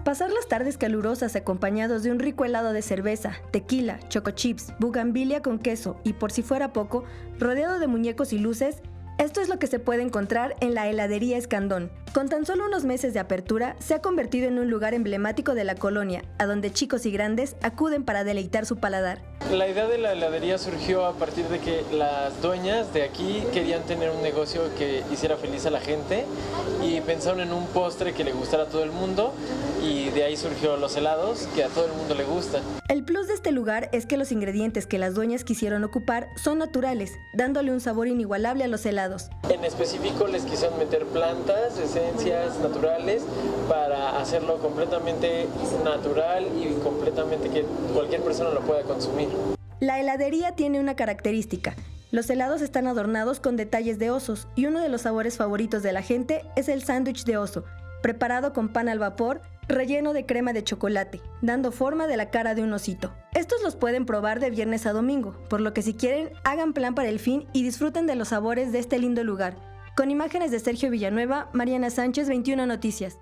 Pasar las tardes calurosas acompañados de un rico helado de cerveza, tequila, choco chips, bugambilia con queso y, por si fuera poco, rodeado de muñecos y luces, esto es lo que se puede encontrar en la heladería Escandón. Con tan solo unos meses de apertura, se ha convertido en un lugar emblemático de la colonia, a donde chicos y grandes acuden para deleitar su paladar. La idea de la heladería surgió a partir de que las dueñas de aquí querían tener un negocio que hiciera feliz a la gente y pensaron en un postre que le gustara a todo el mundo, y de ahí surgió los helados, que a todo el mundo le gustan. El plus de este lugar es que los ingredientes que las dueñas quisieron ocupar son naturales, dándole un sabor inigualable a los helados. En específico les quisieron meter plantas, esencias naturales para hacerlo completamente natural y completamente que cualquier persona lo pueda consumir. La heladería tiene una característica. Los helados están adornados con detalles de osos y uno de los sabores favoritos de la gente es el sándwich de oso, preparado con pan al vapor, relleno de crema de chocolate, dando forma de la cara de un osito. Estos los pueden probar de viernes a domingo, por lo que si quieren, hagan plan para el fin y disfruten de los sabores de este lindo lugar. Con imágenes de Sergio Villanueva, Mariana Sánchez, 21 Noticias.